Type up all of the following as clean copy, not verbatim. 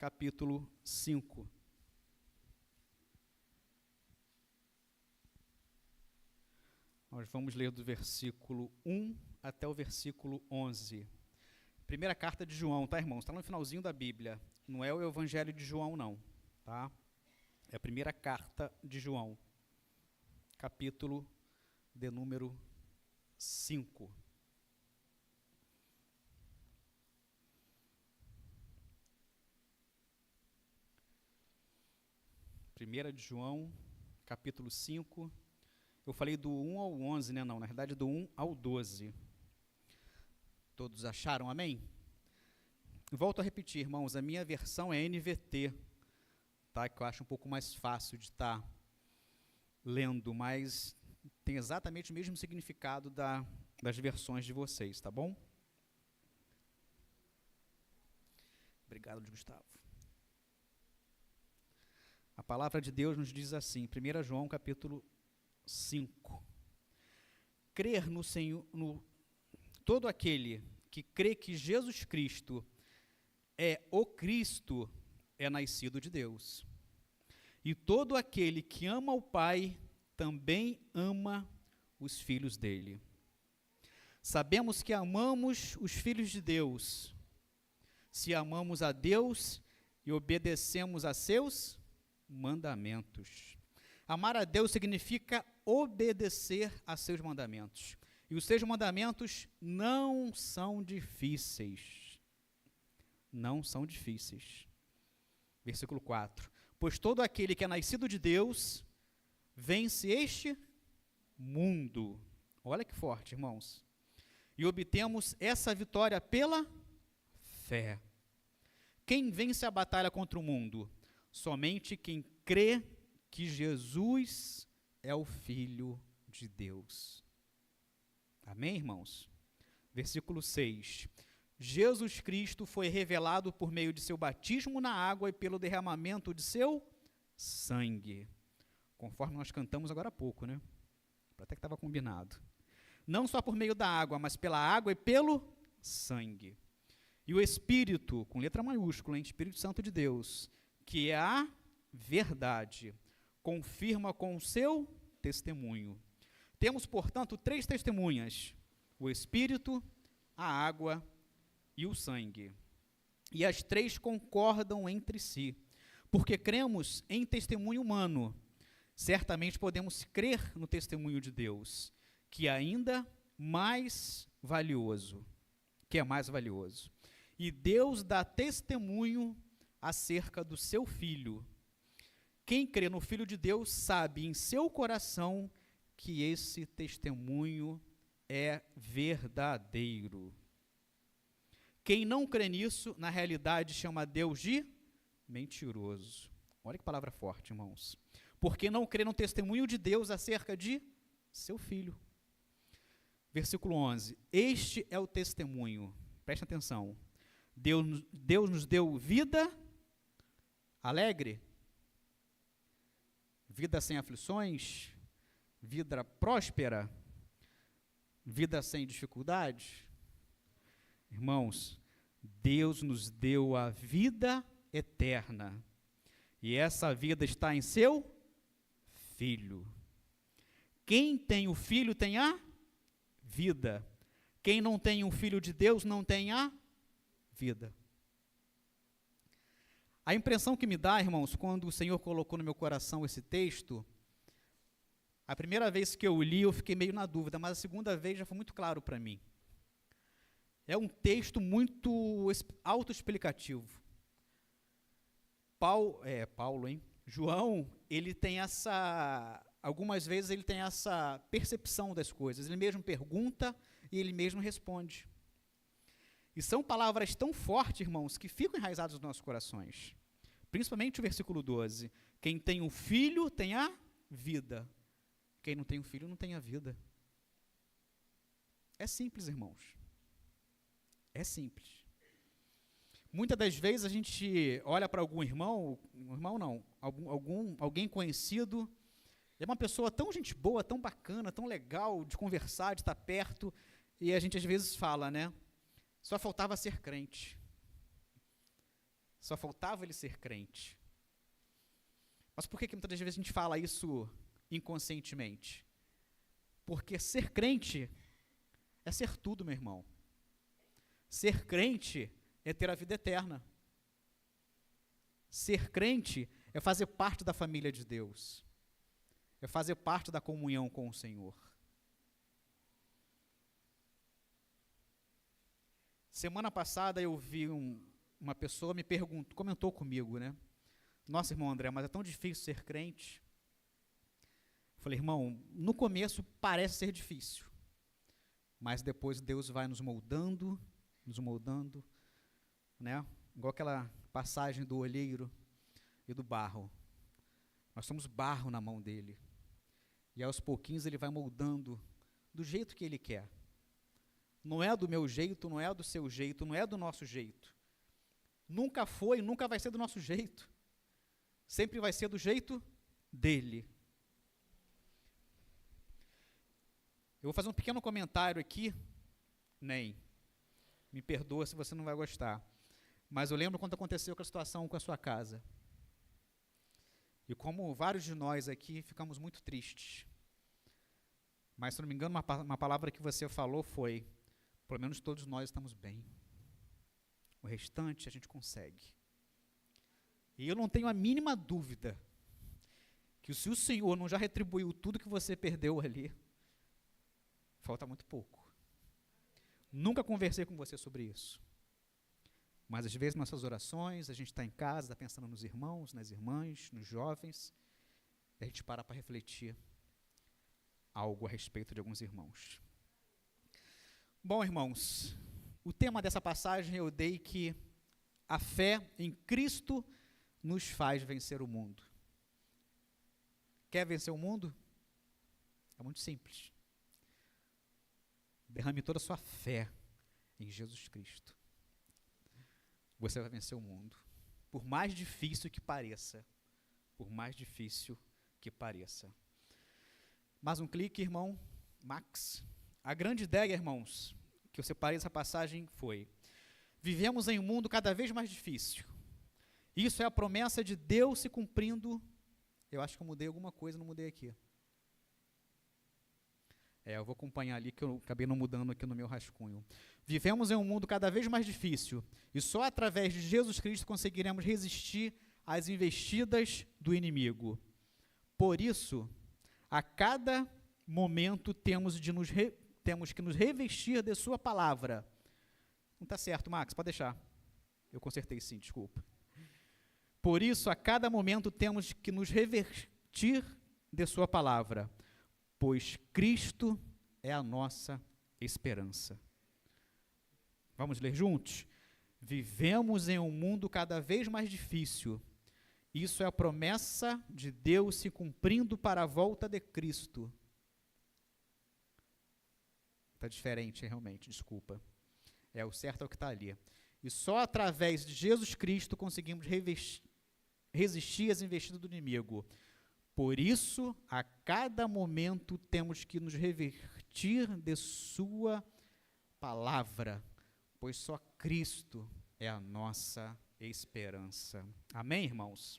capítulo 5. Nós vamos ler do versículo 1 até o versículo 11. Primeira carta de João, tá, irmãos? Está no finalzinho da Bíblia. Não é o Evangelho de João, não, tá? É a primeira carta de João, capítulo de número 5. Primeira de João, capítulo 5. Eu falei do 1 ao 11, né? Não, na verdade do 1 ao 12. Todos acharam, amém? Volto a repetir, irmãos, a minha versão é NVT, tá? Que eu acho um pouco mais fácil de estar lendo, mas tem exatamente o mesmo significado das versões de vocês, tá bom? Obrigado, Gustavo. A palavra de Deus nos diz assim, 1 João capítulo 5. Crer no Senhor, todo aquele que crê que Jesus Cristo é o Cristo, é nascido de Deus. E todo aquele que ama o Pai, também ama os filhos dele. Sabemos que amamos os filhos de Deus, se amamos a Deus e obedecemos a seus mandamentos. Amar a Deus significa obedecer a seus mandamentos. E os seus mandamentos não são difíceis. Não são difíceis. Versículo 4. Pois todo aquele que é nascido de Deus vence este mundo. Olha que forte, irmãos. E obtemos essa vitória pela fé. Quem vence a batalha contra o mundo? Somente quem crê que Jesus é o Filho de Deus. Amém, irmãos? Versículo 6. Jesus Cristo foi revelado por meio de seu batismo na água e pelo derramamento de seu sangue. Conforme nós cantamos agora há pouco, né? Até que estava combinado. Não só por meio da água, mas pela água e pelo sangue. E o Espírito, com letra maiúscula, hein? Espírito Santo de Deus, que é a verdade, confirma com o seu testemunho. Temos, portanto, 3 testemunhas: o Espírito, a água e o sangue. E as 3 concordam entre si, porque cremos em testemunho humano. Certamente podemos crer no testemunho de Deus, que é ainda mais valioso, E Deus dá testemunho acerca do seu Filho. Quem crê no Filho de Deus sabe em seu coração que esse testemunho é verdadeiro. Quem não crê nisso, na realidade, chama Deus de mentiroso. Olha que palavra forte, irmãos. Porque não crê no testemunho de Deus acerca de seu Filho. Versículo 11. Este é o testemunho. Preste atenção. Deus nos deu vida alegre, vida sem aflições, vida próspera, vida sem dificuldades. Irmãos, Deus nos deu a vida eterna, e essa vida está em seu Filho. Quem tem o Filho tem a vida. Quem não tem o Filho de Deus não tem a vida. A impressão que me dá, irmãos, quando o Senhor colocou no meu coração esse texto, a primeira vez que eu li eu fiquei meio na dúvida, mas a segunda vez já foi muito claro para mim. É um texto muito autoexplicativo. João, ele tem algumas vezes ele tem essa percepção das coisas. Ele mesmo pergunta e ele mesmo responde. E são palavras tão fortes, irmãos, que ficam enraizadas nos nossos corações. Principalmente o versículo 12. Quem tem um filho tem a vida. Quem não tem um filho não tem a vida. É simples, irmãos. É simples. Muitas das vezes a gente olha para algum alguém conhecido, é uma pessoa tão gente boa, tão bacana, tão legal de conversar, de estar perto, e a gente às vezes fala, né? Só faltava ser crente. Só faltava ele ser crente. Mas por que muitas vezes a gente fala isso inconscientemente? Porque ser crente é ser tudo, meu irmão. Ser crente é ter a vida eterna. Ser crente é fazer parte da família de Deus. É fazer parte da comunhão com o Senhor. Semana passada eu vi uma pessoa me perguntou, comentou comigo, né? Nossa, irmão André, mas é tão difícil ser crente. Eu falei, irmão, no começo parece ser difícil, mas depois Deus vai nos moldando, né? Igual aquela passagem do olheiro e do barro. Nós somos barro na mão dele. E aos pouquinhos ele vai moldando do jeito que ele quer. Não é do meu jeito, não é do seu jeito, não é do nosso jeito. Nunca foi, nunca vai ser do nosso jeito. Sempre vai ser do jeito dele. Eu vou fazer um pequeno comentário aqui, nem. Me perdoa se você não vai gostar. Mas eu lembro quando aconteceu com a situação com a sua casa. E como vários de nós aqui ficamos muito tristes. Mas, se não me engano, uma palavra que você falou foi, pelo menos todos nós estamos bem. O restante a gente consegue. E eu não tenho a mínima dúvida que se o Senhor não já retribuiu tudo que você perdeu ali, falta muito pouco. Nunca conversei com você sobre isso. Mas às vezes nossas orações, a gente está em casa, está pensando nos irmãos, nas irmãs, nos jovens, e a gente para refletir algo a respeito de alguns irmãos. Bom, irmãos, o tema dessa passagem eu dei que a fé em Cristo nos faz vencer o mundo. Quer vencer o mundo? É muito simples. Derrame toda a sua fé em Jesus Cristo. Você vai vencer o mundo. Por mais difícil que pareça. Por mais difícil que pareça. Mais um clique, irmão Max. A grande ideia, irmãos, que eu separei dessa passagem foi: vivemos em um mundo cada vez mais difícil. Isso é a promessa de Deus se cumprindo. Eu acho que eu mudei alguma coisa, não mudei aqui. Eu vou acompanhar ali, que eu acabei não mudando aqui no meu rascunho. Vivemos em um mundo cada vez mais difícil, e só através de Jesus Cristo conseguiremos resistir às investidas do inimigo. Por isso, a cada momento temos que nos revestir de sua palavra. Não está certo, Max, pode deixar. Eu consertei sim, desculpa. Por isso, a cada momento temos que nos revestir de sua palavra, pois Cristo é a nossa esperança. Vamos ler juntos? Vivemos em um mundo cada vez mais difícil. Isso é a promessa de Deus se cumprindo para a volta de Cristo. Está diferente, realmente, desculpa. O certo é o que está ali. E só através de Jesus Cristo conseguimos resistir às investidas do inimigo. Por isso, a cada momento temos que nos revestir de sua palavra, pois só Cristo é a nossa esperança. Amém, irmãos?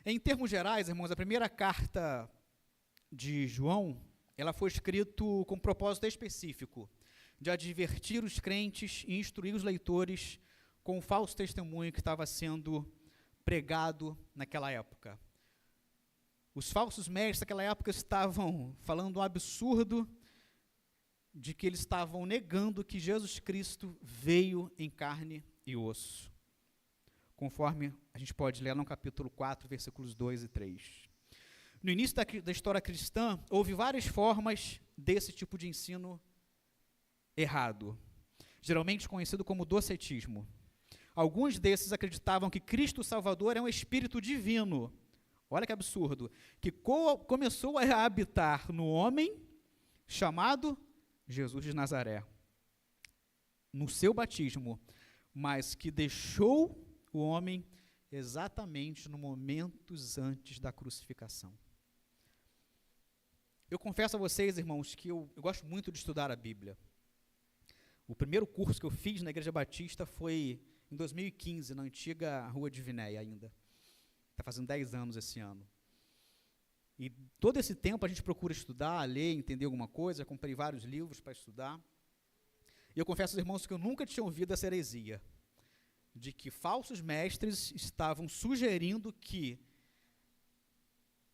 Em termos gerais, irmãos, a primeira carta de João, ela foi escrita com um propósito específico, de advertir os crentes e instruir os leitores com o falso testemunho que estava sendo pregado naquela época. Os falsos mestres daquela época estavam falando um absurdo de que eles estavam negando que Jesus Cristo veio em carne e osso, conforme a gente pode ler no capítulo 4, versículos 2 e 3. No início da história cristã, houve várias formas desse tipo de ensino errado, geralmente conhecido como docetismo. Alguns desses acreditavam que Cristo Salvador é um espírito divino. Olha que absurdo, que começou a habitar no homem chamado Jesus de Nazaré, no seu batismo, mas que deixou o homem exatamente no momentos antes da crucificação. Eu confesso a vocês, irmãos, que eu gosto muito de estudar a Bíblia. O primeiro curso que eu fiz na Igreja Batista foi em 2015, na antiga Rua de Vinéia ainda. Está fazendo 10 anos esse ano. E todo esse tempo a gente procura estudar, ler, entender alguma coisa. Comprei vários livros para estudar. E eu confesso aos irmãos que eu nunca tinha ouvido essa heresia, de que falsos mestres estavam sugerindo que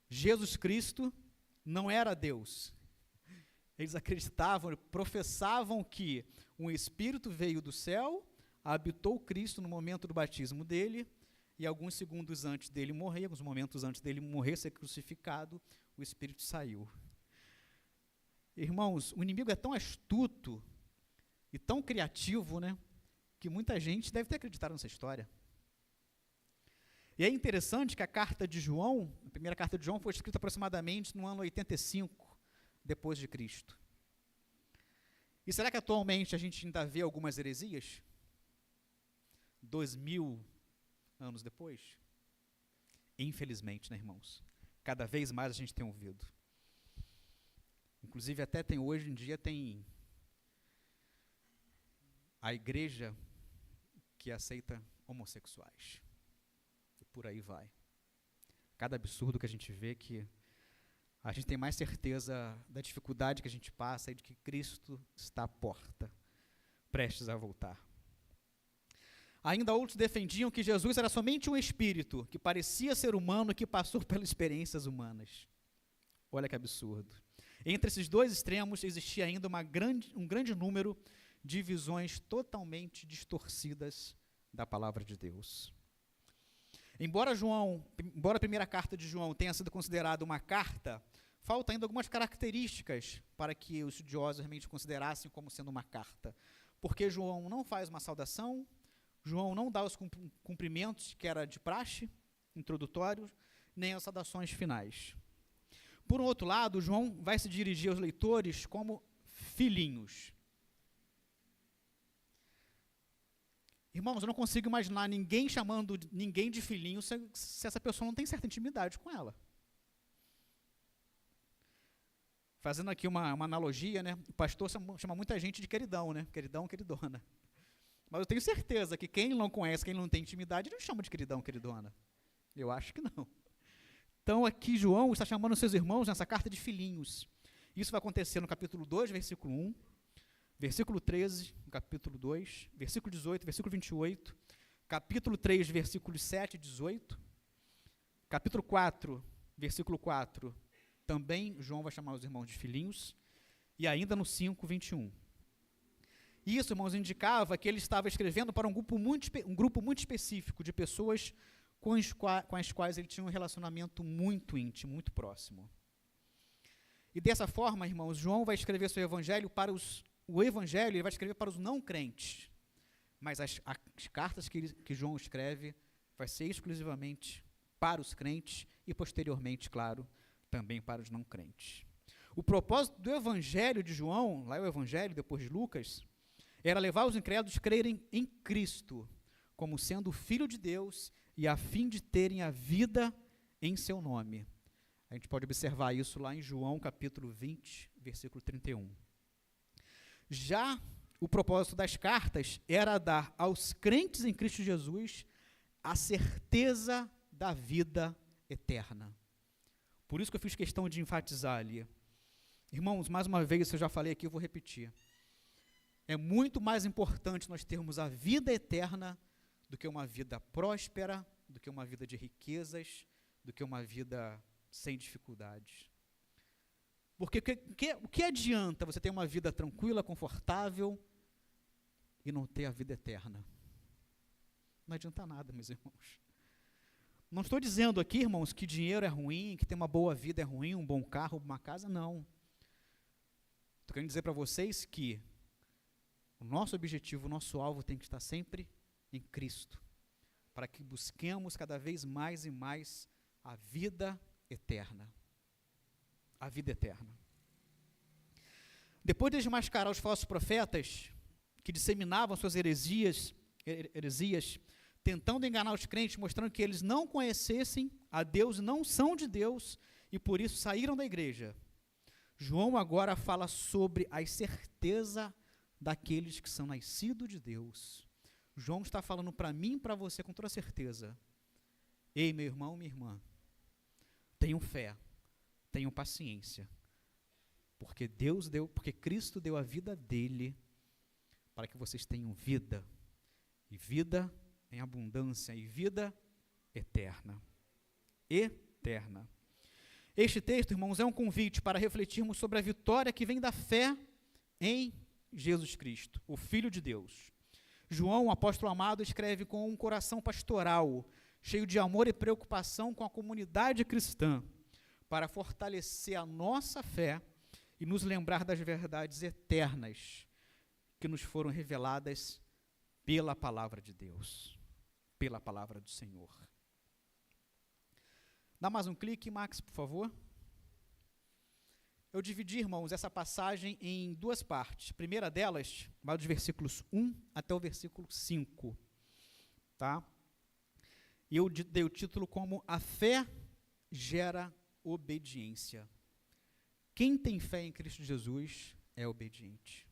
Jesus Cristo não era Deus. Eles acreditavam, professavam que um Espírito veio do céu, habitou Cristo no momento do batismo dele, e alguns segundos antes dele morrer, alguns momentos antes dele morrer, ser crucificado, o Espírito saiu. Irmãos, o inimigo é tão astuto e tão criativo, né, que muita gente deve ter acreditado nessa história. E é interessante que a carta de João, a primeira carta de João, foi escrita aproximadamente no ano 85, depois de Cristo. E será que atualmente a gente ainda vê algumas heresias? 2000 anos depois? Infelizmente, né, irmãos? Cada vez mais a gente tem ouvido. Inclusive, até tem hoje em dia, tem a igreja que aceita homossexuais. E por aí vai. Cada absurdo que a gente vê, que a gente tem mais certeza da dificuldade que a gente passa e de que Cristo está à porta, prestes a voltar. Ainda outros defendiam que Jesus era somente um espírito, que parecia ser humano e que passou pelas experiências humanas. Olha que absurdo. Entre esses dois extremos existia ainda um grande número de visões totalmente distorcidas da palavra de Deus. Embora a primeira carta de João tenha sido considerada uma carta, faltam ainda algumas características para que os estudiosos realmente considerassem como sendo uma carta. Porque João não faz uma saudação, João não dá os cumprimentos que era de praxe, introdutórios, nem as saudações finais. Por outro lado, João vai se dirigir aos leitores como filhinhos. Irmãos, eu não consigo imaginar ninguém chamando ninguém de filhinho se essa pessoa não tem certa intimidade com ela. Fazendo aqui uma analogia, né? O pastor chama muita gente de queridão, né? Queridão, queridona. Mas eu tenho certeza que quem não conhece, quem não tem intimidade, não chama de queridão, queridona. Eu acho que não. Então aqui João está chamando seus irmãos nessa carta de filhinhos. Isso vai acontecer no capítulo 2, versículo 1, versículo 13, no capítulo 2, versículo 18, versículo 28, capítulo 3, versículos 7 e 18, capítulo 4, versículo 4, também João vai chamar os irmãos de filhinhos, e ainda no 5, 21. Isso, irmãos, indicava que ele estava escrevendo para um grupo muito específico de pessoas com as quais ele tinha um relacionamento muito íntimo, muito próximo. E dessa forma, irmãos, João vai escrever seu evangelho o evangelho ele vai escrever para os não crentes, mas as cartas que João escreve vai ser exclusivamente para os crentes e posteriormente, claro, também para os não crentes. O propósito do evangelho de João, lá é o evangelho depois de Lucas, era levar os incrédulos a crerem em Cristo, como sendo o Filho de Deus, e a fim de terem a vida em seu nome. A gente pode observar isso lá em João, capítulo 20, versículo 31. Já o propósito das cartas era dar aos crentes em Cristo Jesus a certeza da vida eterna. Por isso que eu fiz questão de enfatizar ali. Irmãos, mais uma vez, eu já falei aqui, eu vou repetir. É muito mais importante nós termos a vida eterna do que uma vida próspera, do que uma vida de riquezas, do que uma vida sem dificuldades. Porque o que adianta você ter uma vida tranquila, confortável e não ter a vida eterna? Não adianta nada, meus irmãos. Não estou dizendo aqui, irmãos, que dinheiro é ruim, que ter uma boa vida é ruim, um bom carro, uma casa, não. Estou querendo dizer para vocês que o nosso objetivo, o nosso alvo tem que estar sempre em Cristo, para que busquemos cada vez mais e mais a vida eterna. A vida eterna. Depois de desmascarar os falsos profetas, que disseminavam suas heresias, tentando enganar os crentes, mostrando que eles não conhecessem a Deus, não são de Deus, e por isso saíram da igreja, João agora fala sobre a certeza daqueles que são nascidos de Deus, João está falando para mim e para você com toda certeza. Ei, meu irmão, minha irmã, tenham fé, tenham paciência, porque Cristo deu a vida dele para que vocês tenham vida, e vida em abundância, e vida eterna. Eterna. Este texto, irmãos, é um convite para refletirmos sobre a vitória que vem da fé em Jesus Cristo, o Filho de Deus. João, o apóstolo amado, escreve com um coração pastoral, cheio de amor e preocupação com a comunidade cristã, para fortalecer a nossa fé e nos lembrar das verdades eternas que nos foram reveladas pela palavra de Deus, pela palavra do Senhor. Dá mais um clique, Max, por favor. Eu dividi, irmãos, essa passagem em duas partes. A primeira delas vai dos versículos 1 até o versículo 5. Tá? E eu dei o título como A Fé Gera Obediência. Quem tem fé em Cristo Jesus é obediente.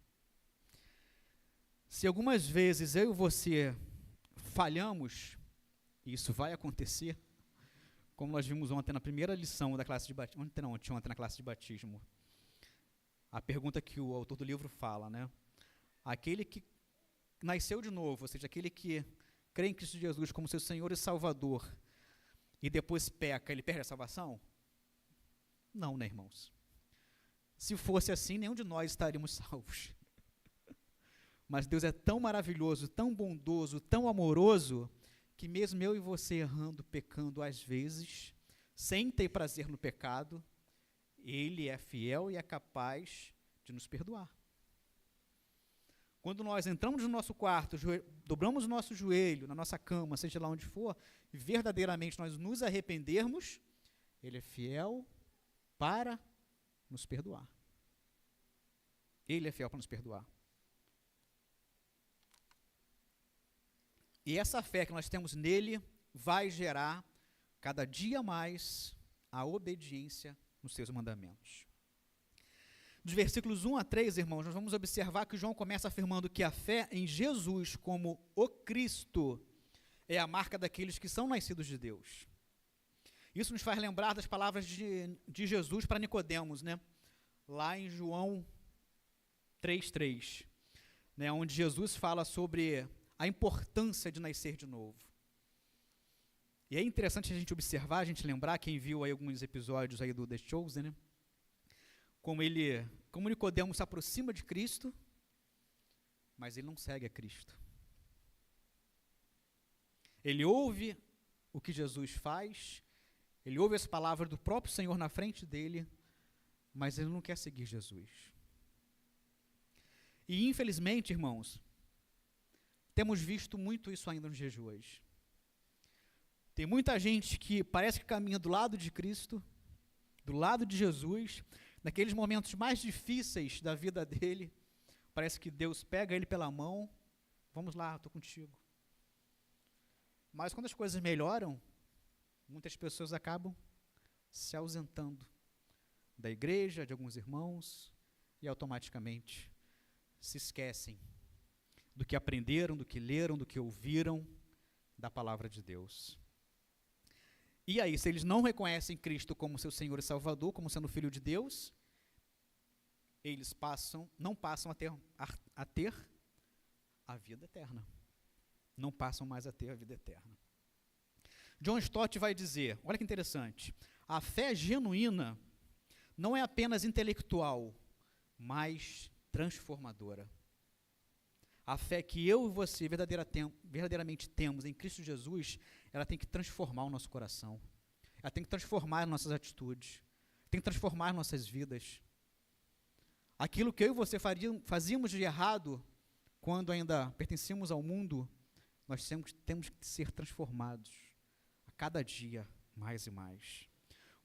Se algumas vezes eu e você falhamos, e isso vai acontecer, como nós vimos ontem na primeira lição da classe de batismo, ontem na classe de batismo, a pergunta que o autor do livro fala, né? Aquele que nasceu de novo, ou seja, aquele que crê em Cristo Jesus como seu Senhor e Salvador, e depois peca, ele perde a salvação? Não, né, irmãos? Se fosse assim, nenhum de nós estaríamos salvos. Mas Deus é tão maravilhoso, tão bondoso, tão amoroso, que mesmo eu e você errando, pecando às vezes, sem ter prazer no pecado, Ele é fiel e é capaz de nos perdoar. Quando nós entramos no nosso quarto, dobramos o nosso joelho na nossa cama, seja lá onde for, e verdadeiramente nós nos arrependermos, Ele é fiel para nos perdoar. Ele é fiel para nos perdoar. E essa fé que nós temos nele vai gerar cada dia mais a obediência nos seus mandamentos. Dos versículos 1 a 3, irmãos, nós vamos observar que João começa afirmando que a fé em Jesus como o Cristo é a marca daqueles que são nascidos de Deus. Isso nos faz lembrar das palavras de Jesus para Nicodemos, né? Lá em João 3:3, né? Onde Jesus fala sobre a importância de nascer de novo. E é interessante a gente observar, a gente lembrar, quem viu aí alguns episódios aí do The Chosen, né? Como Nicodemos se aproxima de Cristo, mas ele não segue a Cristo. Ele ouve o que Jesus faz, ele ouve as palavras do próprio Senhor na frente dele, mas ele não quer seguir Jesus. E infelizmente, irmãos, temos visto muito isso ainda nos dias de hoje. Tem muita gente que parece que caminha do lado de Cristo, do lado de Jesus, naqueles momentos mais difíceis da vida dele, parece que Deus pega ele pela mão, vamos lá, estou contigo. Mas quando as coisas melhoram, muitas pessoas acabam se ausentando da igreja, de alguns irmãos, e automaticamente se esquecem do que aprenderam, do que leram, do que ouviram da palavra de Deus. E aí, se eles não reconhecem Cristo como seu Senhor e Salvador, como sendo Filho de Deus, eles não passam a ter a vida eterna. Não passam mais a ter a vida eterna. John Stott vai dizer, olha que interessante, a fé genuína não é apenas intelectual, mas transformadora. A fé que eu e você verdadeiramente temos em Cristo Jesus, ela tem que transformar o nosso coração. Ela tem que transformar as nossas atitudes. Tem que transformar as nossas vidas. Aquilo que eu e você fazíamos de errado, quando ainda pertencíamos ao mundo, nós temos que ser transformados a cada dia, mais e mais.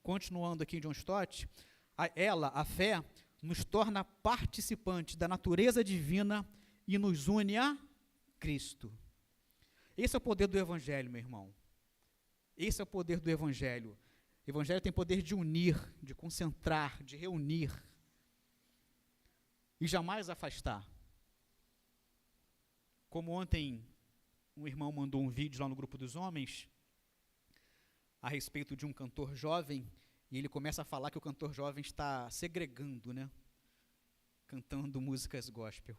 Continuando aqui em John Stott, a fé, nos torna participantes da natureza divina e nos une a Cristo. Esse é o poder do Evangelho, meu irmão. Esse é o poder do Evangelho. O Evangelho tem poder de unir, de concentrar, de reunir e jamais afastar. Como ontem um irmão mandou um vídeo lá no grupo dos homens a respeito de um cantor jovem, e ele começa a falar que o cantor jovem está segregando, né? Cantando músicas gospel.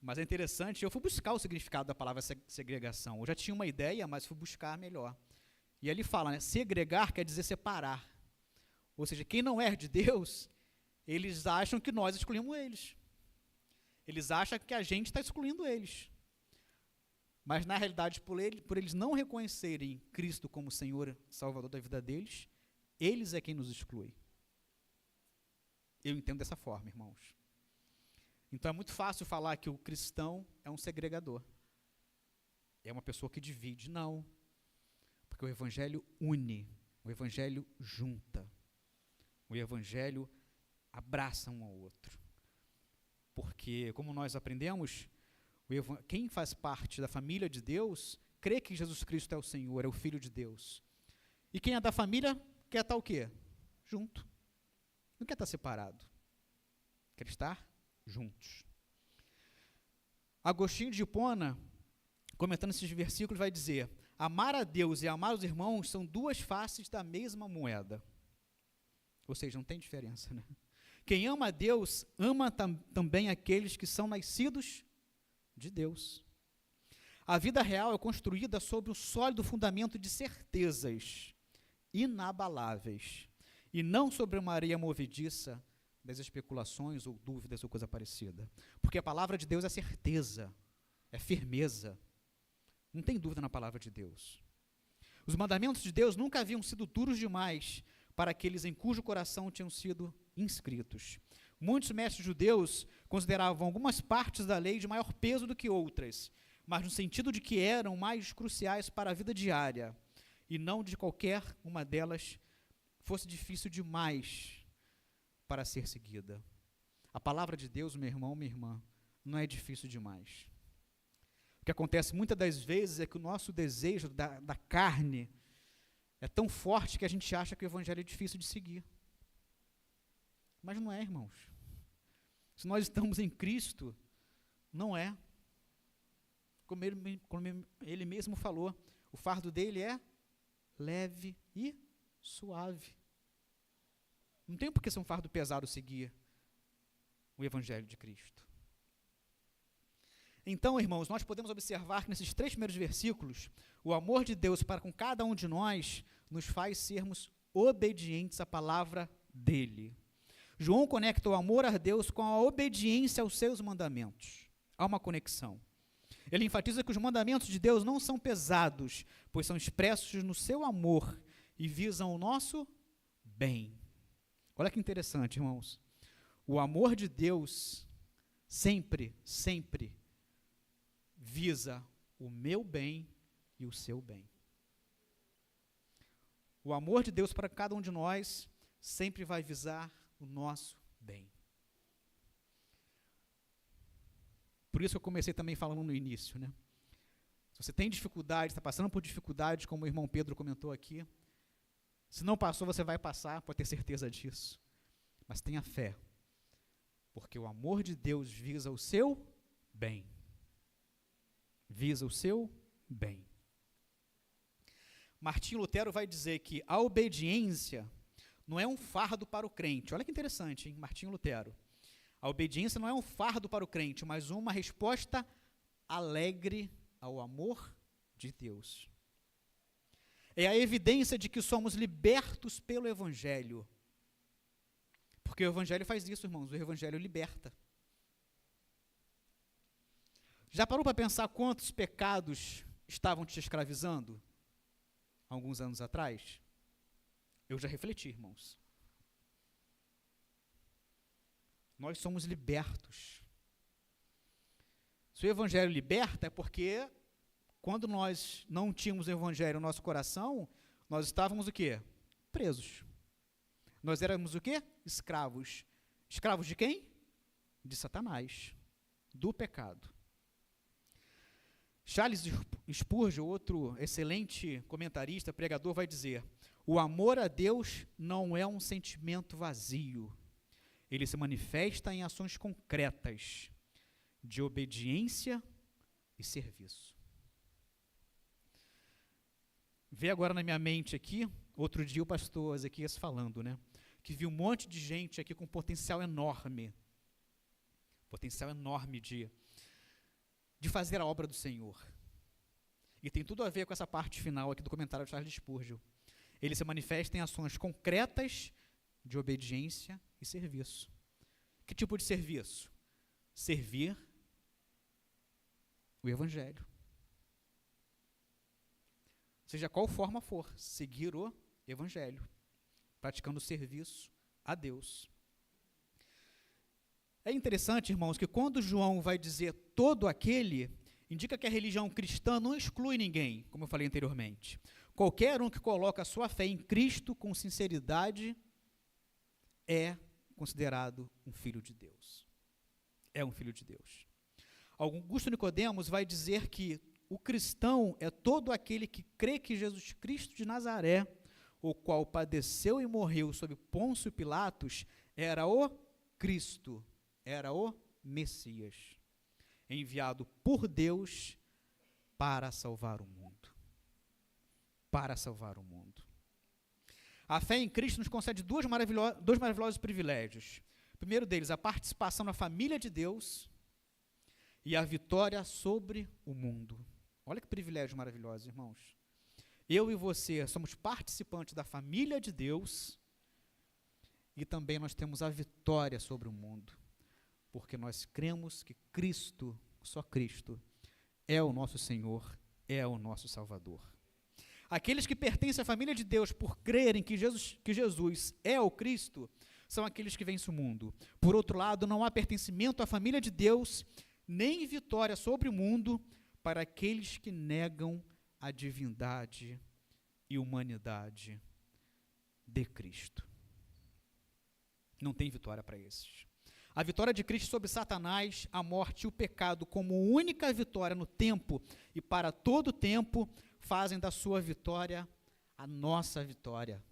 Mas é interessante, eu fui buscar o significado da palavra segregação. Eu já tinha uma ideia, mas fui buscar melhor. E ele fala, né, segregar quer dizer separar. Ou seja, quem não é de Deus, eles acham que nós excluímos eles. Eles acham que a gente está excluindo eles. Mas, na realidade, por eles não reconhecerem Cristo como Senhor e Salvador da vida deles, eles é quem nos exclui. Eu entendo dessa forma, irmãos. Então, é muito fácil falar que o cristão é um segregador. É uma pessoa que divide. Não. Porque o Evangelho une. O Evangelho junta. O Evangelho abraça um ao outro. Porque, como nós aprendemos, quem faz parte da família de Deus, crê que Jesus Cristo é o Senhor, é o Filho de Deus. E quem é da família, quer estar o quê? Junto. Não quer estar separado. Quer estar juntos. Agostinho de Hipona, comentando esses versículos, vai dizer: amar a Deus e amar os irmãos são duas faces da mesma moeda. Ou seja, não tem diferença, né? Quem ama a Deus, ama também aqueles que são nascidos de Deus. A vida real é construída sobre um sólido fundamento de certezas inabaláveis, e não sobre uma areia movediça das especulações ou dúvidas ou coisa parecida. Porque a palavra de Deus é certeza, é firmeza. Não tem dúvida na palavra de Deus. Os mandamentos de Deus nunca haviam sido duros demais para aqueles em cujo coração tinham sido inscritos. Muitos mestres judeus consideravam algumas partes da lei de maior peso do que outras, mas no sentido de que eram mais cruciais para a vida diária, e não de qualquer uma delas fosse difícil demais para ser seguida. A palavra de Deus, meu irmão, minha irmã, não é difícil demais. O que acontece muitas das vezes é que o nosso desejo da carne é tão forte que a gente acha que o evangelho é difícil de seguir. Mas não é, irmãos. Se nós estamos em Cristo, não é. Como ele mesmo falou, o fardo dele é leve e suave. Não tem por que ser um fardo pesado seguir o evangelho de Cristo. Então, irmãos, nós podemos observar que nesses 3 primeiros versículos, o amor de Deus para com cada um de nós nos faz sermos obedientes à palavra dele. João conecta o amor a Deus com a obediência aos seus mandamentos. Há uma conexão. Ele enfatiza que os mandamentos de Deus não são pesados, pois são expressos no seu amor e visam o nosso bem. Olha que interessante, irmãos. O amor de Deus sempre, sempre visa o meu bem e o seu bem. O amor de Deus para cada um de nós sempre vai visar o nosso bem. Por isso eu comecei também falando no início, né? Se você tem dificuldade, está passando por dificuldade, como o irmão Pedro comentou aqui, se não passou, você vai passar, pode ter certeza disso. Mas tenha fé, porque o amor de Deus visa o seu bem. Visa o seu bem. Martinho Lutero vai dizer que a obediência não é um fardo para o crente. Olha que interessante, hein? Martinho Lutero. A obediência não é um fardo para o crente, mas uma resposta alegre ao amor de Deus. É a evidência de que somos libertos pelo Evangelho. Porque o Evangelho faz isso, irmãos. O Evangelho liberta. Já parou para pensar quantos pecados estavam te escravizando alguns anos atrás? Eu já refleti, irmãos. Nós somos libertos. Se o Evangelho liberta, é porque quando nós não tínhamos o Evangelho no nosso coração, nós estávamos o quê? Presos. Nós éramos o quê? Escravos. Escravos de quem? De Satanás. Do pecado. Charles Spurgeon, outro excelente comentarista, pregador, vai dizer: o amor a Deus não é um sentimento vazio. Ele se manifesta em ações concretas, de obediência e serviço. Vê agora na minha mente aqui, outro dia o pastor Ezequias falando, né? Que viu um monte de gente aqui com potencial enorme de fazer a obra do Senhor. E tem tudo a ver com essa parte final aqui do comentário de Charles Spurgeon. Ele se manifesta em ações concretas de obediência e serviço. Que tipo de serviço? Servir o Evangelho. Seja qual forma for, seguir o Evangelho, praticando o serviço a Deus. É interessante, irmãos, que quando João vai dizer todo aquele, indica que a religião cristã não exclui ninguém, como eu falei anteriormente. Qualquer um que coloca a sua fé em Cristo com sinceridade é considerado um filho de Deus. É um filho de Deus. Augusto Nicodemos vai dizer que o cristão é todo aquele que crê que Jesus Cristo de Nazaré, o qual padeceu e morreu sob Pôncio Pilatos, era o Cristo, era o Messias, enviado por Deus para salvar o mundo. Para salvar o mundo. A fé em Cristo nos concede dois maravilhosos privilégios. O primeiro deles, a participação na família de Deus e a vitória sobre o mundo. Olha que privilégio maravilhoso, irmãos. Eu e você somos participantes da família de Deus e também nós temos a vitória sobre o mundo, porque nós cremos que Cristo, só Cristo, é o nosso Senhor, é o nosso Salvador. Aqueles que pertencem à família de Deus por crerem que Jesus é o Cristo, são aqueles que vencem o mundo. Por outro lado, não há pertencimento à família de Deus, nem vitória sobre o mundo, para aqueles que negam a divindade e humanidade de Cristo. Não tem vitória para esses. A vitória de Cristo sobre Satanás, a morte e o pecado como única vitória no tempo e para todo o tempo, fazem da sua vitória a nossa vitória.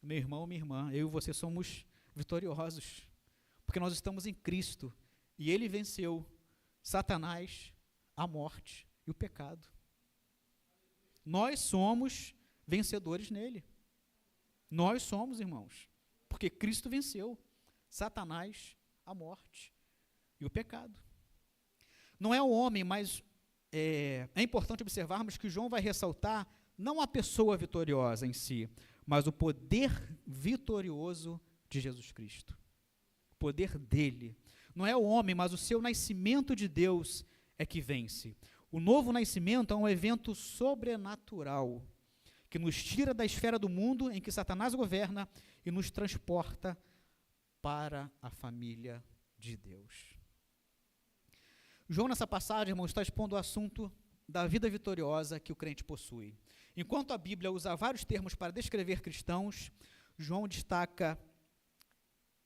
Meu irmão, minha irmã, eu e você somos vitoriosos, porque nós estamos em Cristo, e Ele venceu Satanás, a morte e o pecado. Nós somos vencedores nele. Nós somos, irmãos, porque Cristo venceu Satanás, a morte e o pecado. Não é o homem, mas é importante observarmos que João vai ressaltar não a pessoa vitoriosa em si, mas o poder vitorioso de Jesus Cristo. O poder dele. Não é o homem, mas o seu nascimento de Deus é que vence. O novo nascimento é um evento sobrenatural que nos tira da esfera do mundo em que Satanás governa e nos transporta para a família de Deus. João, nessa passagem, irmãos, está expondo o assunto da vida vitoriosa que o crente possui. Enquanto a Bíblia usa vários termos para descrever cristãos, João destaca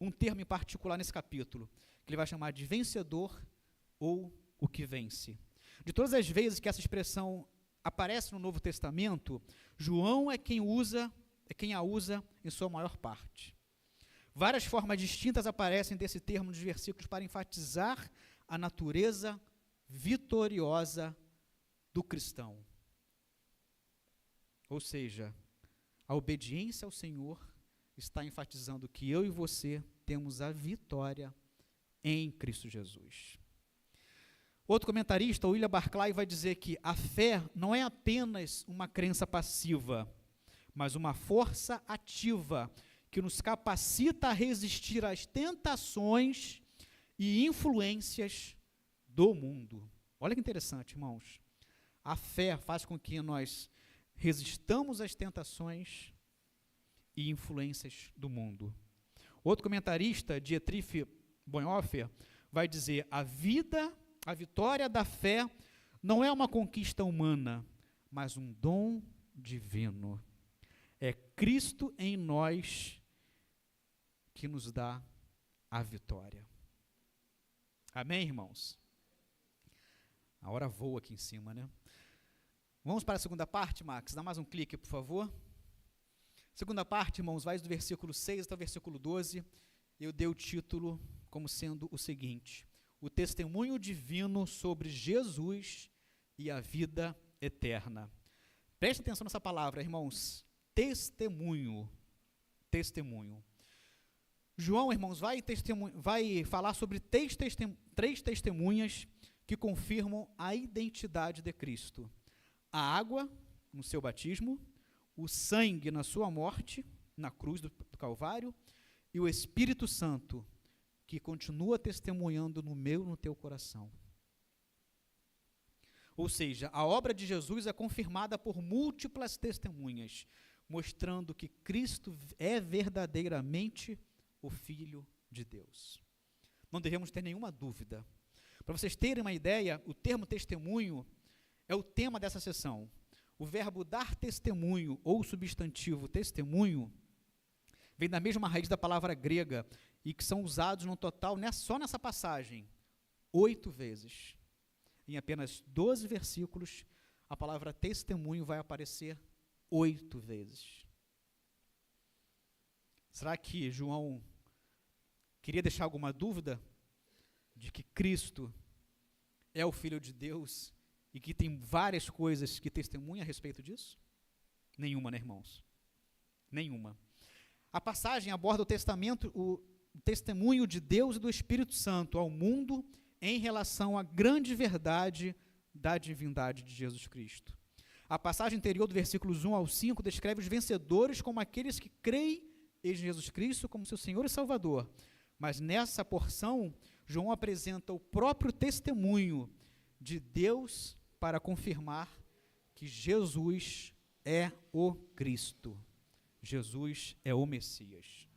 um termo em particular nesse capítulo, que ele vai chamar de vencedor ou o que vence. De todas as vezes que essa expressão aparece no Novo Testamento, João é quem a usa em sua maior parte. Várias formas distintas aparecem desse termo nos versículos para enfatizar a natureza vitoriosa do cristão. Ou seja, a obediência ao Senhor está enfatizando que eu e você temos a vitória em Cristo Jesus. Outro comentarista, William Barclay, vai dizer que a fé não é apenas uma crença passiva, mas uma força ativa que nos capacita a resistir às tentações e influências do mundo. Olha que interessante, irmãos. A fé faz com que nós resistamos às tentações e influências do mundo. Outro comentarista, Dietrich Bonhoeffer, vai dizer: a vitória da fé não é uma conquista humana, mas um dom divino. É Cristo em nós que nos dá a vitória. Amém, irmãos? A hora voa aqui em cima, né? Vamos para a segunda parte, Max? Dá mais um clique, por favor. Segunda parte, irmãos, vai do versículo 6 até o versículo 12. Eu dei o título como sendo o seguinte: o testemunho divino sobre Jesus e a vida eterna. Preste atenção nessa palavra, irmãos. Testemunho. Testemunho. João, irmãos, vai falar sobre três testemunhas que confirmam a identidade de Cristo. A água, no seu batismo, o sangue na sua morte, na cruz do Calvário, e o Espírito Santo, que continua testemunhando no meu e no teu coração. Ou seja, a obra de Jesus é confirmada por múltiplas testemunhas, mostrando que Cristo é verdadeiramente o Filho de Deus. Não devemos ter nenhuma dúvida. Para vocês terem uma ideia, o termo testemunho é o tema dessa sessão. O verbo dar testemunho, ou substantivo testemunho, vem da mesma raiz da palavra grega, e que são usados no total, só nessa passagem, 8 vezes. Em apenas 12 versículos, a palavra testemunho vai aparecer 8 vezes. Será que João queria deixar alguma dúvida de que Cristo é o Filho de Deus e que tem várias coisas que testemunham a respeito disso? Nenhuma, né, irmãos? Nenhuma. A passagem aborda o testemunho de Deus e do Espírito Santo ao mundo em relação à grande verdade da divindade de Jesus Cristo. A passagem anterior, do versículos 1 ao 5, descreve os vencedores como aqueles que creem em Jesus Cristo como seu Senhor e Salvador. Mas nessa porção, João apresenta o próprio testemunho de Deus para confirmar que Jesus é o Cristo. Jesus é o Messias.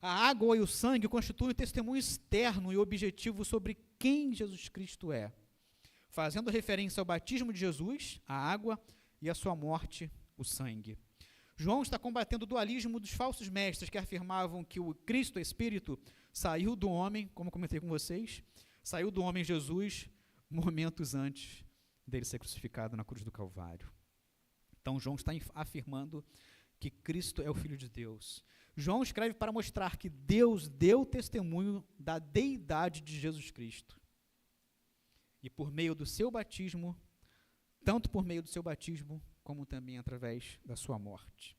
A água e o sangue constituem um testemunho externo e objetivo sobre quem Jesus Cristo é, fazendo referência ao batismo de Jesus, a água, e a sua morte, o sangue. João está combatendo o dualismo dos falsos mestres que afirmavam que o Cristo, Espírito, saiu do homem, como comentei com vocês, saiu do homem Jesus momentos antes dele ser crucificado na cruz do Calvário. Então João está afirmando que Cristo é o Filho de Deus. João escreve para mostrar que Deus deu testemunho da deidade de Jesus Cristo. E por meio do seu batismo, tanto por meio do seu batismo, como também através da sua morte.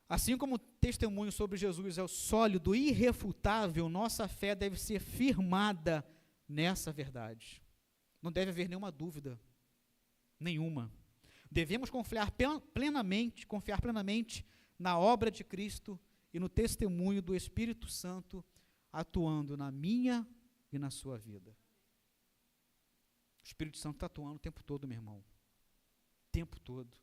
Assim como o testemunho sobre Jesus é o sólido e irrefutável, nossa fé deve ser firmada nessa verdade. Não deve haver nenhuma dúvida, nenhuma. Devemos confiar plenamente na obra de Cristo e no testemunho do Espírito Santo atuando na minha e na sua vida. O Espírito Santo está atuando o tempo todo, meu irmão. O tempo todo.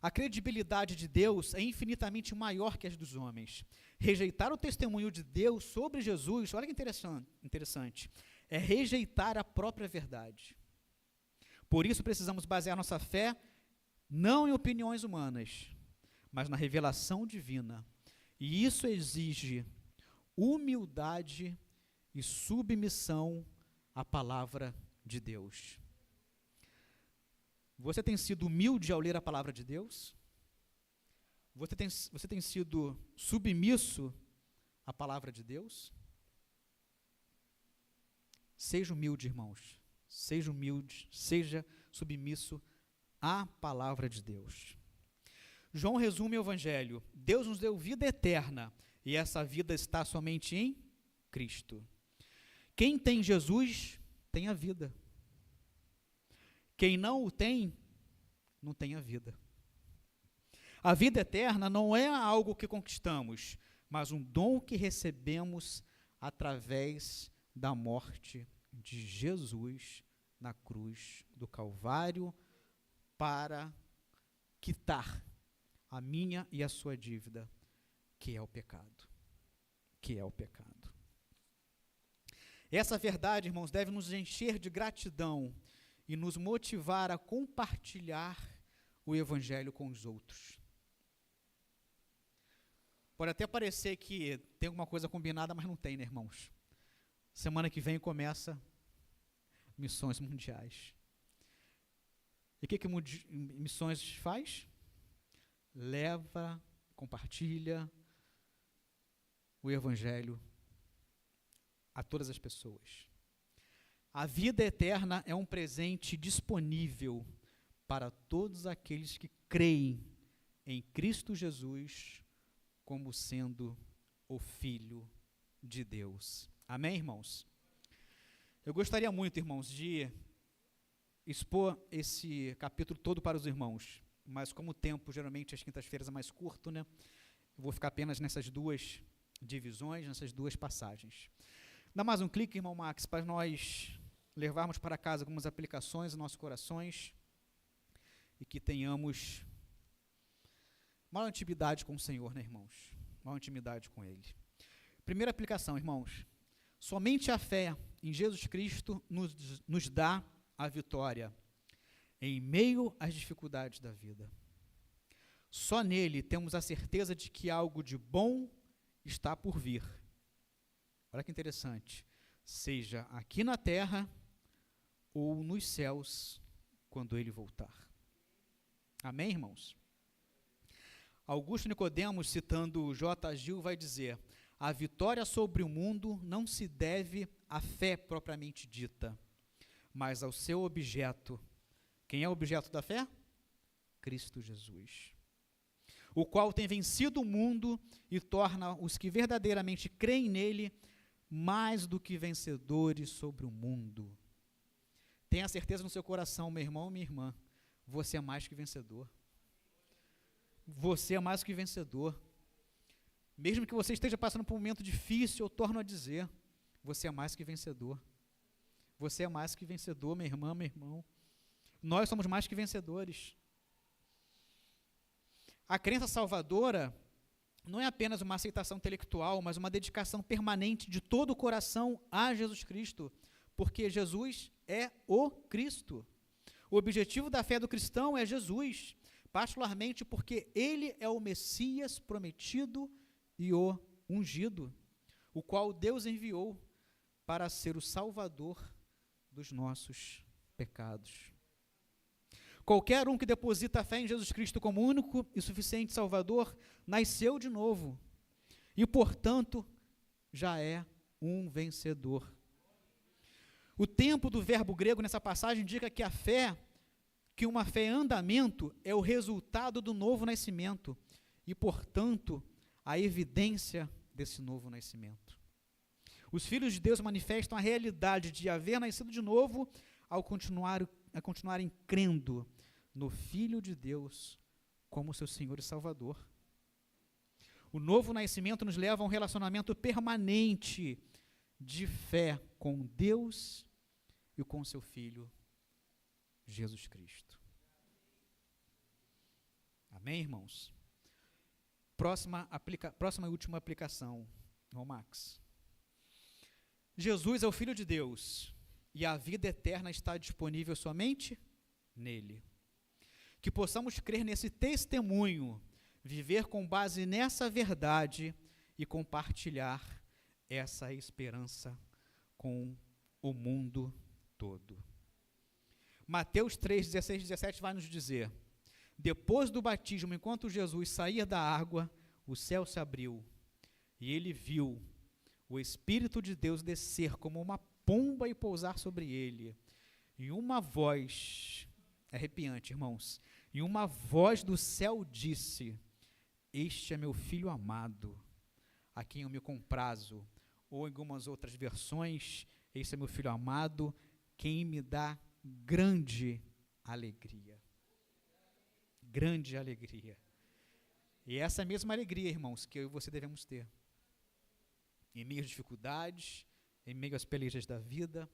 A credibilidade de Deus é infinitamente maior que as dos homens. Rejeitar o testemunho de Deus sobre Jesus, olha que interessante, é rejeitar a própria verdade. Por isso precisamos basear nossa fé não em opiniões humanas, mas na revelação divina. E isso exige humildade e submissão à palavra de Deus. Você tem sido humilde ao ler a palavra de Deus? Você tem sido submisso à palavra de Deus? Seja humilde, irmãos. Seja humilde, seja submisso à palavra de Deus. João resume o Evangelho. Deus nos deu vida eterna, e essa vida está somente em Cristo. Quem tem Jesus, tem a vida. Quem não o tem, não tem a vida. A vida eterna não é algo que conquistamos, mas um dom que recebemos através da morte de Jesus na cruz do Calvário para quitar a minha e a sua dívida, que é o pecado. Que é o pecado. Essa verdade, irmãos, deve nos encher de gratidão e nos motivar a compartilhar o Evangelho com os outros. Pode até parecer que tem alguma coisa combinada, mas não tem, né, irmãos? Semana que vem começa Missões Mundiais. E o que Missões faz? Leva, compartilha o Evangelho a todas as pessoas. A vida eterna é um presente disponível para todos aqueles que creem em Cristo Jesus como sendo o Filho de Deus. Amém, irmãos? Eu gostaria muito, irmãos, de expor esse capítulo todo para os irmãos, mas como o tempo, geralmente, às quintas-feiras é mais curto, né? Eu vou ficar apenas nessas duas divisões, nessas duas passagens. Dá mais um clique, irmão Max, para nós levarmos para casa algumas aplicações em nossos corações e que tenhamos maior intimidade com o Senhor, né, irmãos? Maior intimidade com Ele. Primeira aplicação, irmãos. Somente a fé em Jesus Cristo nos dá a vitória em meio às dificuldades da vida. Só nele temos a certeza de que algo de bom está por vir. Olha que interessante. Seja aqui na terra ou nos céus, quando ele voltar. Amém, irmãos? Augusto Nicodemos, citando J. Gil, vai dizer: a vitória sobre o mundo não se deve à fé propriamente dita, mas ao seu objeto. Quem é o objeto da fé? Cristo Jesus, o qual tem vencido o mundo e torna os que verdadeiramente creem nele mais do que vencedores sobre o mundo. Tenha certeza no seu coração, meu irmão, minha irmã, você é mais que vencedor. Você é mais que vencedor. Mesmo que você esteja passando por um momento difícil, eu torno a dizer, você é mais que vencedor. Você é mais que vencedor, minha irmã, meu irmão. Nós somos mais que vencedores. A crença salvadora não é apenas uma aceitação intelectual, mas uma dedicação permanente de todo o coração a Jesus Cristo, porque Jesus é o Cristo. O objetivo da fé do cristão é Jesus, particularmente porque ele é o Messias prometido e o ungido, o qual Deus enviou para ser o Salvador dos nossos pecados. Qualquer um que deposita a fé em Jesus Cristo como único e suficiente Salvador, nasceu de novo e, portanto, já é um vencedor. O tempo do verbo grego nessa passagem indica que que uma fé em andamento é o resultado do novo nascimento e, portanto, a evidência desse novo nascimento. Os filhos de Deus manifestam a realidade de haver nascido de novo ao continuarem crendo no Filho de Deus como seu Senhor e Salvador. O novo nascimento nos leva a um relacionamento permanente de fé com Deus e com seu Filho, Jesus Cristo. Amém, irmãos? Próxima e última aplicação, irmão Max. Jesus é o Filho de Deus e a vida eterna está disponível somente nele. Que possamos crer nesse testemunho, viver com base nessa verdade e compartilhar essa esperança com o mundo todo. Mateus 3, 16 e 17 vai nos dizer: depois do batismo, enquanto Jesus saía da água, o céu se abriu e ele viu o Espírito de Deus descer como uma pomba e pousar sobre ele. E uma voz, arrepiante, irmãos, e uma voz do céu disse: este é meu filho amado, a quem eu me comprazo. Ou em algumas outras versões, este é meu filho amado, quem me dá grande alegria. Grande alegria. E essa mesma alegria, irmãos, que eu e você devemos ter. Em meio às dificuldades, em meio às pelejas da vida,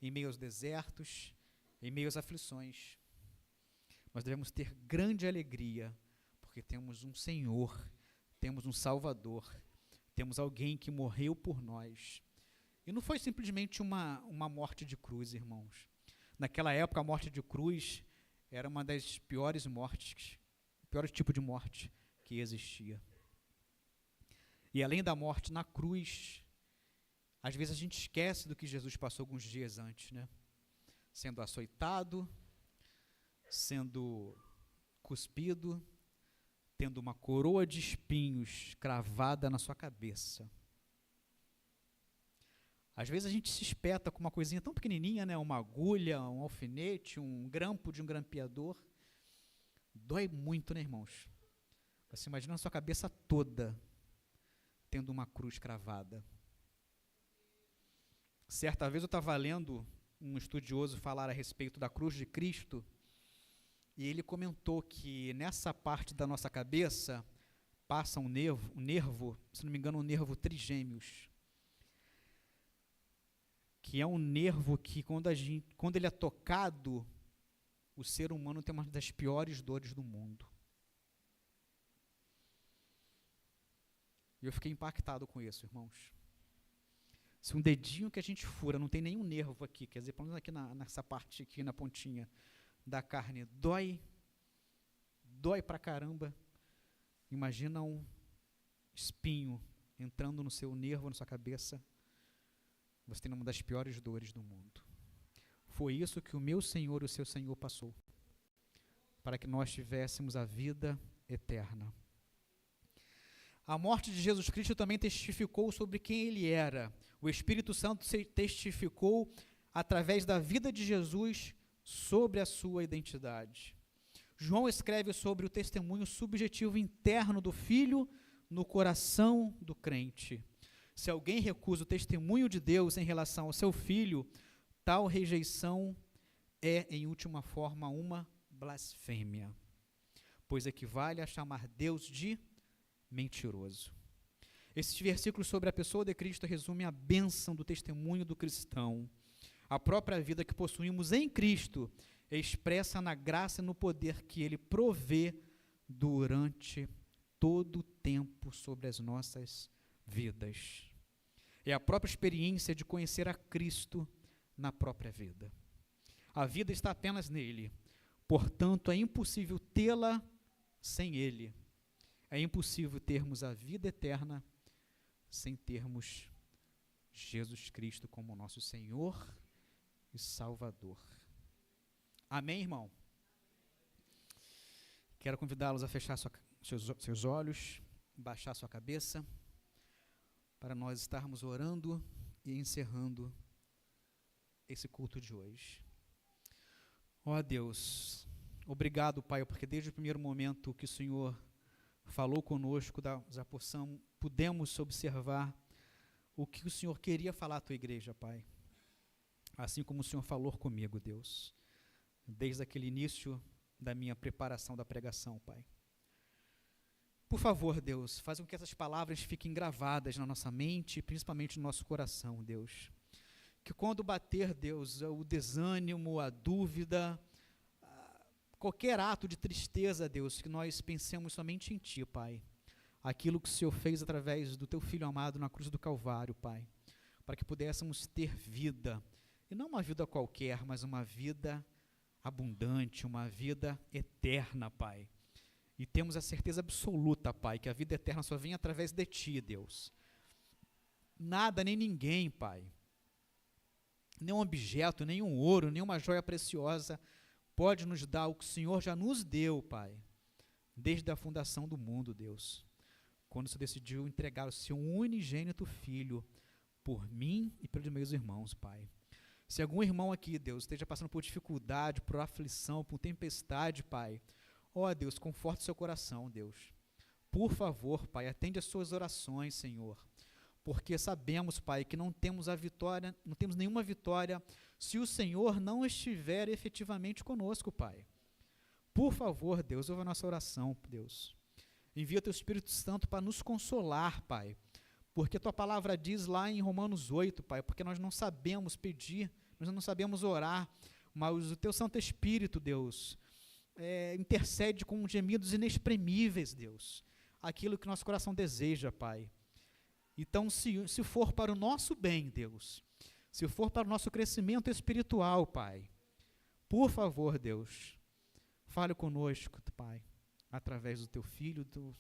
em meio aos desertos, em meio às aflições. Nós devemos ter grande alegria, porque temos um Senhor, temos um Salvador, temos alguém que morreu por nós. E não foi simplesmente uma morte de cruz, irmãos. Naquela época, a morte de cruz era uma das piores mortes, o pior tipo de morte que existia. E além da morte na cruz, às vezes a gente esquece do que Jesus passou alguns dias antes, né? Sendo açoitado, sendo cuspido, tendo uma coroa de espinhos cravada na sua cabeça. Às vezes a gente se espeta com uma coisinha tão pequenininha, né? Uma agulha, um alfinete, um grampo de um grampeador. Dói muito, né, irmãos? Você imagina a sua cabeça toda tendo uma cruz cravada. Certa vez eu estava lendo um estudioso falar a respeito da cruz de Cristo, e ele comentou que nessa parte da nossa cabeça passa um nervo, se não me engano, um nervo trigêmeos, que é um nervo que quando ele é tocado, o ser humano tem uma das piores dores do mundo. E eu fiquei impactado com isso, irmãos. Se um dedinho que a gente fura, não tem nenhum nervo aqui, quer dizer, pelo menos aqui nessa parte aqui, na pontinha da carne, dói pra caramba. Imagina um espinho entrando no seu nervo, na sua cabeça. Você tem uma das piores dores do mundo. Foi isso que o meu Senhor e o seu Senhor passou, para que nós tivéssemos a vida eterna. A morte de Jesus Cristo também testificou sobre quem Ele era. O Espírito Santo testificou através da vida de Jesus sobre a sua identidade. João escreve sobre o testemunho subjetivo interno do Filho no coração do crente. Se alguém recusa o testemunho de Deus em relação ao seu Filho, tal rejeição é, em última forma, uma blasfêmia, pois equivale a chamar Deus de mentiroso. Esses versículos sobre a pessoa de Cristo resumem a bênção do testemunho do cristão. A própria vida que possuímos em Cristo é expressa na graça e no poder que Ele provê durante todo o tempo sobre as nossas vidas. É a própria experiência de conhecer a Cristo na própria vida. A vida está apenas nele, portanto é impossível tê-la sem Ele. É impossível termos a vida eterna sem termos Jesus Cristo como nosso Senhor e Salvador. Amém, irmão? Quero convidá-los a fechar seus olhos, baixar sua cabeça, para nós estarmos orando e encerrando esse culto de hoje. Ó Deus, obrigado, Pai, porque desde o primeiro momento que o Senhor falou conosco, pudemos observar o que o Senhor queria falar à tua igreja, Pai. Assim como o Senhor falou comigo, Deus, desde aquele início da minha preparação da pregação, Pai. Por favor, Deus, faz com que essas palavras fiquem gravadas na nossa mente e principalmente no nosso coração, Deus. Que quando bater, Deus, o desânimo, a dúvida, qualquer ato de tristeza, Deus, que nós pensemos somente em Ti, Pai. Aquilo que o Senhor fez através do Teu Filho amado na cruz do Calvário, Pai. Para que pudéssemos ter vida. E não uma vida qualquer, mas uma vida abundante, uma vida eterna, Pai. E temos a certeza absoluta, Pai, que a vida eterna só vem através de Ti, Deus. Nada, nem ninguém, Pai. Nenhum objeto, nenhum ouro, nenhuma joia preciosa pode nos dar o que o Senhor já nos deu, Pai, desde a fundação do mundo, Deus, quando o Senhor decidiu entregar o Seu unigênito Filho por mim e pelos meus irmãos, Pai. Se algum irmão aqui, Deus, esteja passando por dificuldade, por aflição, por tempestade, Pai, ó Deus, conforte o seu coração, Deus. Por favor, Pai, atende as suas orações, Senhor, porque sabemos, Pai, que não temos a vitória, não temos nenhuma vitória se o Senhor não estiver efetivamente conosco, Pai. Por favor, Deus, ouve a nossa oração, Deus. Envia o Teu Espírito Santo para nos consolar, Pai, porque a Tua palavra diz lá em Romanos 8, Pai, porque nós não sabemos pedir, nós não sabemos orar, mas o Teu Santo Espírito, Deus, intercede com gemidos inexprimíveis, Deus, aquilo que nosso coração deseja, Pai. Então, se for para o nosso bem, Deus, se for para o nosso crescimento espiritual, Pai, por favor, Deus, fale conosco, Pai, através do Teu Filho, do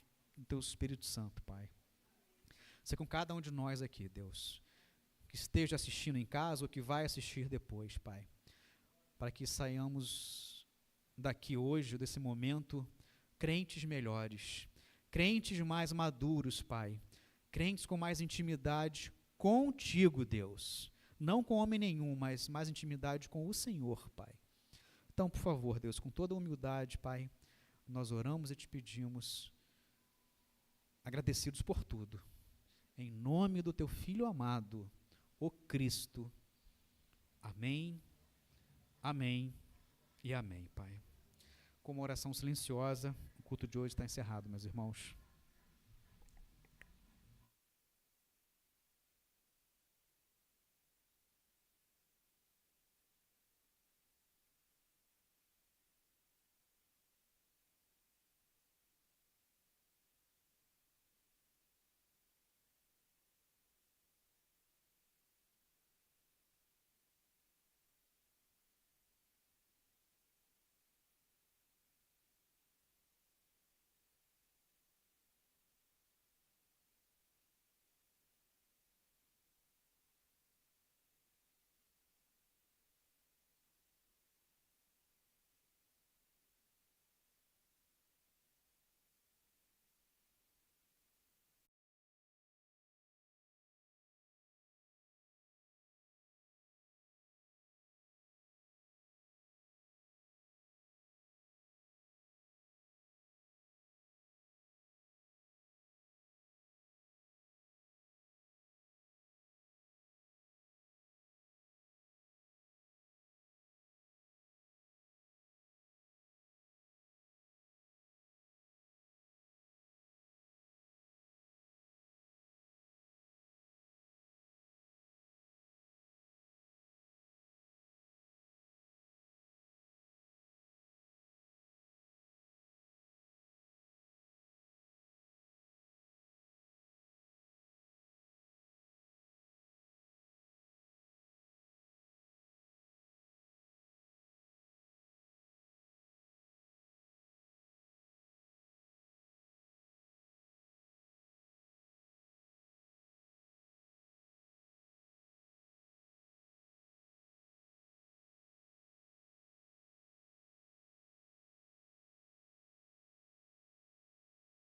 Teu Espírito Santo, Pai. Seja com cada um de nós aqui, Deus, que esteja assistindo em casa ou que vai assistir depois, Pai, para que saiamos daqui hoje, desse momento, crentes melhores, crentes mais maduros, Pai, crentes com mais intimidade contigo, Deus. Não com homem nenhum, mas mais intimidade com o Senhor, Pai. Então, por favor, Deus, com toda a humildade, Pai, nós oramos e te pedimos, agradecidos por tudo. Em nome do teu Filho amado, o Cristo. Amém, amém e amém, Pai. Com uma oração silenciosa, o culto de hoje está encerrado, meus irmãos.